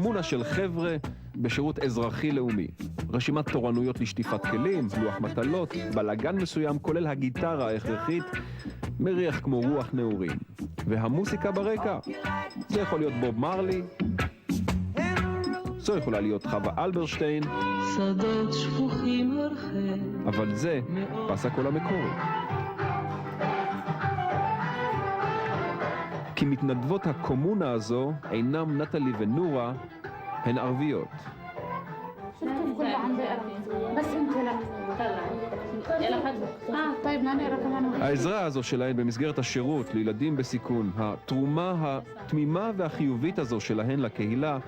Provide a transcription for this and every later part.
קומונה של חבר'ה בשירות אזרחי לאומי. רשימת תורנויות לשטיפת כלים, לוח מטלות, בלגן מסוים, כולל הגיטרה ההכרחית, מריח כמו רוח נעורים. והמוסיקה ברקע, זה יכול להיות בוב מרלי, זו יכולה להיות חווה אלברשטיין, שדות שפוכים הרחק, אבל זה פס הקול המקורי. כי מתנדבות הקומונה הזו אינם נטלי ונורה, הן ערביות. העזרה הזו שלהן במסגרת השירות לילדים בסיכון, התרומה התמימה והחיובית הזו שלהן לקהילה,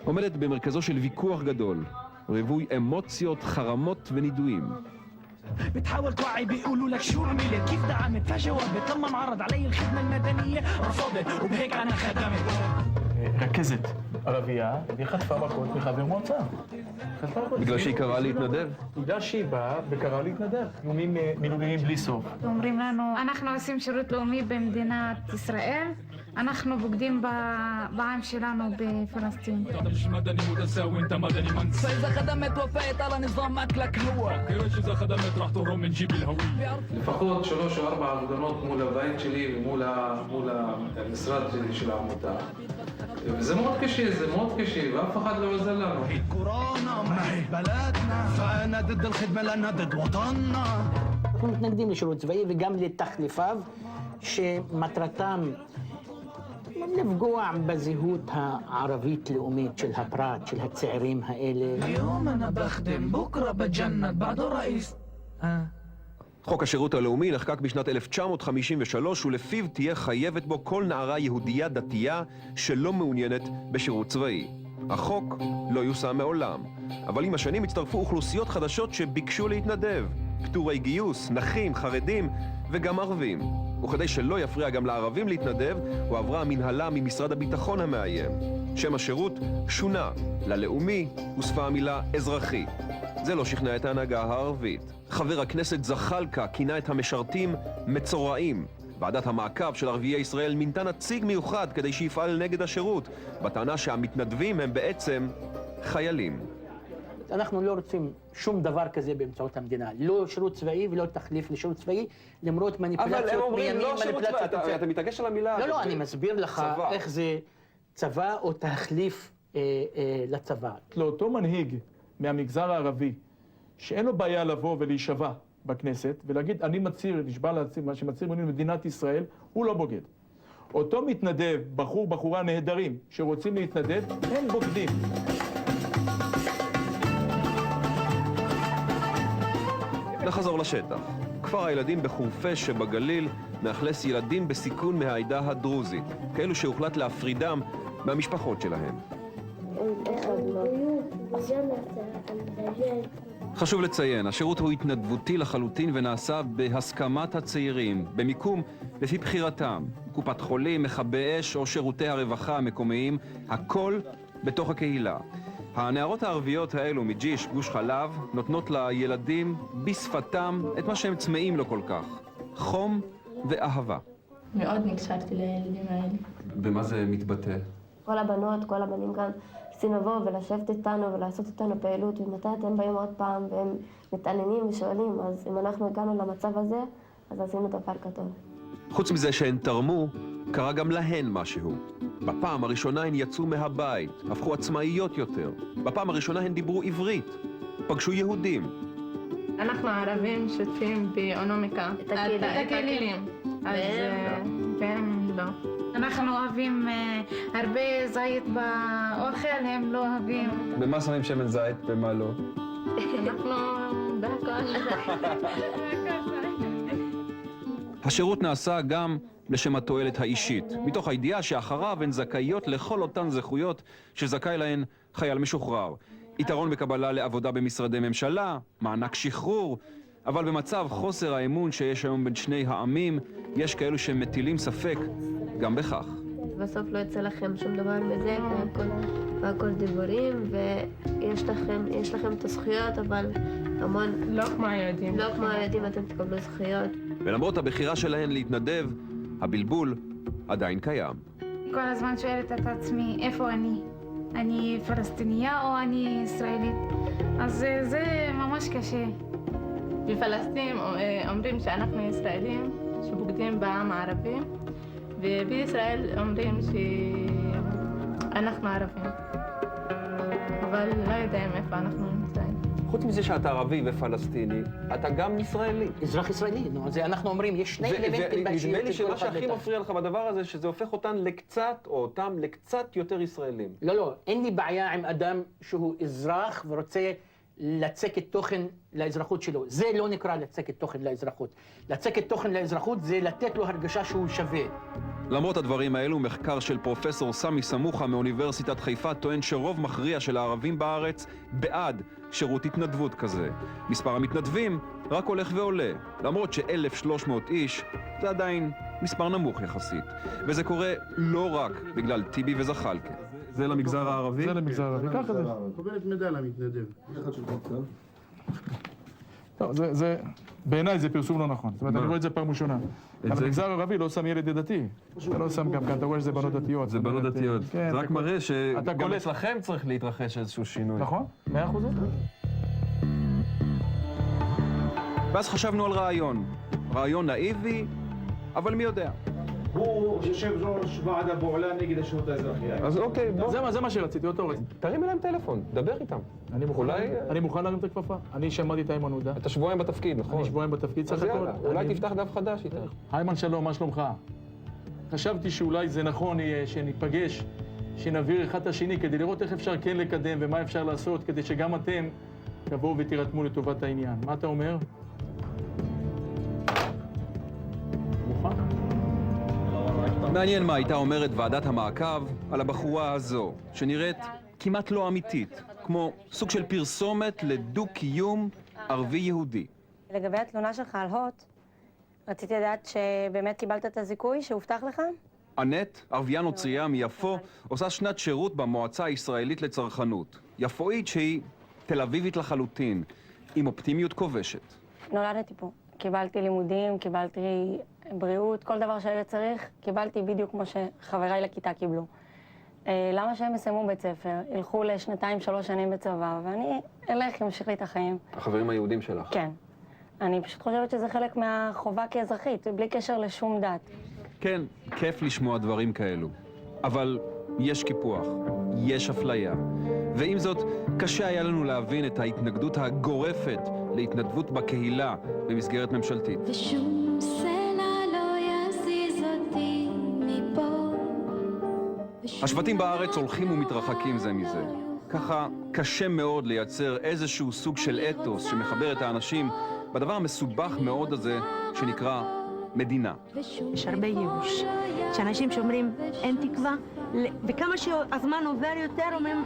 עומדת במרכזו של ויכוח גדול, ריבוי אמוציות, חרמות ונידויים. بتحاول توعي بيقولوا لك شو عملت كيف دعمت فجوابت لما انعرض علي الخدمة المدنية رفضت وبهيك أنا خدمت. רכזת ערבייה, והיא חטפה מכות מחבר מועצה. בגלל שהיא קראה להתנדב? בגלל שהיא באה וקראה להתנדב. איומים מילוליים בלי סוף. אומרים לנו, אנחנו עושים שירות לאומי במדינת ישראל, אנחנו בוגדים בעם שלנו בפלסטין. אתה مش مدني متساوي انت مدني منسي. فإذا خدمت وفيت على نظام أكلك هو. كيرش إذا خدمت راح تهرب من جيب الهوية. לפחות 3 או 4 הפגנות מול הבית שלי ומול המשרד שלי של העמותה. וזה מאוד קשה, זה מאוד קשה, ואף אחד לא עוזר לנו. كورونا معي بلدنا فأنا ضد الخدمة لأنها ضد وطننا. אנחנו מתנגדים לשירות צבאי וגם לתחליפיו שמטרתם לפגוע בזהות הערבית-לאומית של הפרט, של הצעירים האלה. اليوم أنا بخدم بكرة بتجند بعده رئيس. חוק השירות הלאומי נחקק בשנת 1953, ולפיו תהיה חייבת בו כל נערה יהודייה דתייה שלא מעוניינת בשירות צבאי. החוק לא יושם מעולם, אבל עם השנים הצטרפו אוכלוסיות חדשות שביקשו להתנדב, פטורי גיוס, נכים, חרדים וגם ערבים. וכדי שלא יפריע גם לערבים להתנדב, הועברה המנהלה ממשרד הביטחון המאיים. שם השירות שונה, ללאומי הוספה המילה אזרחי. זה לא שכנע את ההנהגה הערבית. חבר הכנסת זחאלקה כינה את המשרתים מצורעים. ועדת המעקב של ערביי ישראל מינתה נציג מיוחד כדי שיפעל נגד השירות, בטענה שהמתנדבים הם בעצם חיילים. אנחנו לא רוצים שום דבר כזה באמצעות המדינה. לא שירות צבאי ולא תחליף לשירות צבאי, למרות מניפולציות מימין, מניפולציות... אתה מתעקש על המילה. לא, אני מסביר לך איך זה צבא או תחליף לצבא. לאותו מנהיג מהמגזר הערבי, שאין לו בעיה לבוא ולהישבע בכנסת, ולהגיד, אני מצהיר, נשבע להצהיר, מה שמצהיר מדינת ישראל, הוא לא בוגד. אותו מתנדב, בחורה נהדרים, שרוצים להתנדב, הם בוגדים. נחזור לשטח. כפר הילדים בחורפיש שבגליל מאכלס ילדים בסיכון מהעדה הדרוזית, כאלו שהוחלט להפרידם מהמשפחות שלהם. חשוב לציין, השירות הוא התנדבותי לחלוטין ונעשה בהסכמת הצעירים, במיקום לפי בחירתם, קופת חולים, מכבי אש או שירותי הרווחה המקומיים, הכל בתוך הקהילה. הנערות הערביות האלו מג'יש, גוש חלב, נותנות לילדים בשפתם את מה שהם צמאים לו כל כך, חום ואהבה. מאוד נקשרתי לילדים האלה. במה זה מתבטא? כל הבנות, כל הבנים גם רוצים לבוא ולשבת איתנו ולעשות איתנו פעילות, ומתי אתם באים עוד פעם והם מתעניינים ושואלים, אז אם אנחנו הגענו למצב הזה, אז עשינו דבר גדול. חוץ מזה שהן תרמו, קרה גם להן משהו. בפעם הראשונה הן יצאו מהבית, הפכו עצמאיות יותר. בפעם הראשונה הן דיברו עברית, פגשו יהודים. אנחנו הערבים שותפים באונומיקה. את הכלים. אז והם לא. אנחנו אוהבים הרבה זית באוכל, הם לא אוהבים. במה שמים שמן זית, במה לא? אנחנו בהכל. השירות נעשה גם לשם התועלת האישית, מתוך הידיעה שאחריו הן זכאיות לכל אותן זכויות שזכאי להן חייל משוחרר. יתרון בקבלה לעבודה במשרדי ממשלה, מענק שחרור, אבל במצב חוסר האמון שיש היום בין שני העמים, יש כאלו שמטילים ספק גם בכך. בסוף לא יצא לכם שום דבר מזה, והכל דיבורים, ויש לכם את הזכויות, אבל המון... לא כמו הילדים. לא כמו הילדים, אתם תקבלו זכויות. ולמרות הבחירה שלהן להתנדב, הבלבול עדיין קיים. כל הזמן שואלת את עצמי, איפה אני? אני פלסטיניה או אני ישראלית. אז זה ממש קשה. בפלסטין אומרים שאנחנו ישראלים שבוגדים בעם הערבי, ובישראל אומרים שאנחנו ערבים. אבל לא יודעים איפה אנחנו נמצאים. חוץ מזה שאתה ערבי ופלסטיני, אתה גם ישראלי. אזרח ישראלי, נו, זה אנחנו אומרים, יש שני אלמנטים באישיות נדמה לי של כל שמה אחד שהכי ואחד. מפריע לך בדבר הזה, שזה הופך אותם לקצת יותר ישראלים. לא, אין לי בעיה עם אדם שהוא אזרח ורוצה לצקת תוכן לאזרחות שלו. זה לא נקרא לצקת תוכן לאזרחות. לצקת תוכן לאזרחות זה לתת לו הרגשה שהוא שווה. למרות הדברים האלו, מחקר של פרופסור סמי סמוחה מאוניברסיטת חיפה טוען שרוב מכריע של הערבים בארץ בעד שירות התנדבות כזה. מספר המתנדבים רק הולך ועולה, למרות ש1,300 איש זה עדיין מספר נמוך יחסית. וזה קורה לא רק בגלל טיבי וזחלקה. זה למגזר הערבי? זה למגזר הערבי, ככה זה. קובלת מידע למתנדב. לא, בעיניי זה פרסום לא נכון. זאת אומרת, אני רואה את זה פעם ראשונה. המגזר הערבי לא שם ילד דתי. אתה לא שם גם כאן, אתה רואה שזה בנות דתיות. זה בנות דתיות. כן, זה רק מראה שגם קולט. אצלכם צריך להתרחש איזשהו שינוי. נכון, 100%. ואז חשבנו על רעיון נאיבי, אבל מי יודע. הוא יושב ראש ועד הפועלה נגד השירות האזרחי. אז אוקיי, בוא. זה מה שרציתי, אותו רציתי. תרים אליהם טלפון, דבר איתם. אני מוכן להרים את הכפפה. אני שמעתי את איימן עודה. אתה שבועיים בתפקיד, נכון? אני שבועיים בתפקיד, אז סך הכל. יאללה, אולי תפתח דף חדש איתם. איימן שלום, מה שלומך? חשבתי שאולי זה נכון יהיה שניפגש, שנבהיר אחד את השני כדי לראות איך אפשר כן לקדם ומה אפשר לעשות כדי שגם אתם תבואו ותירתמו לטובת העניין. מה אתה אומר? מוכן? מעניין מה הייתה אומרת ועדת המעקב על הבחורה הזו, שנראית כמעט לא אמיתית, כמו סוג של פרסומת לדו-קיום ערבי-יהודי. לגבי התלונה שלך על הוט, רציתי לדעת שבאמת קיבלת את הזיכוי שהובטח לך? אנט, ערבייה נוצרייה מיפו, עושה שנת שירות במועצה הישראלית לצרכנות. יפואית שהיא תל אביבית לחלוטין, עם אופטימיות כובשת. נולדתי פה. קיבלתי לימודים, קיבלתי בריאות, כל דבר שהיה צריך, קיבלתי בדיוק כמו שחבריי לכיתה קיבלו. למה שהם יסיימו בית ספר, ילכו ל2-3 שנים בצבא, ואני אלך, אמשיך לי את החיים. החברים היהודים שלך? כן. אני פשוט חושבת שזה חלק מהחובה כאזרחית, בלי קשר לשום דת. כן, כיף לשמוע דברים כאלו. אבל יש קיפוח, יש אפליה. ועם זאת, קשה היה לנו להבין את ההתנגדות הגורפת להתנדבות בקהילה במסגרת ממשלתית. ושום סלע לא יזיז אותי מפה. השבטים בארץ הולכים ומתרחקים זה מזה. ככה קשה מאוד לייצר איזשהו סוג של אתוס שמחבר את האנשים בדבר המסובך מאוד הזה שנקרא מדינה. יש הרבה ייאוש, שאנשים שאומרים אין תקווה, וכמה שהזמן עובר יותר אומרים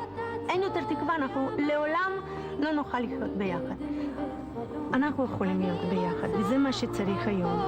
אין יותר תקווה, אנחנו לעולם לא נוכל לחיות ביחד. אנחנו יכולים להיות ביחד, וזה מה שצריך היום.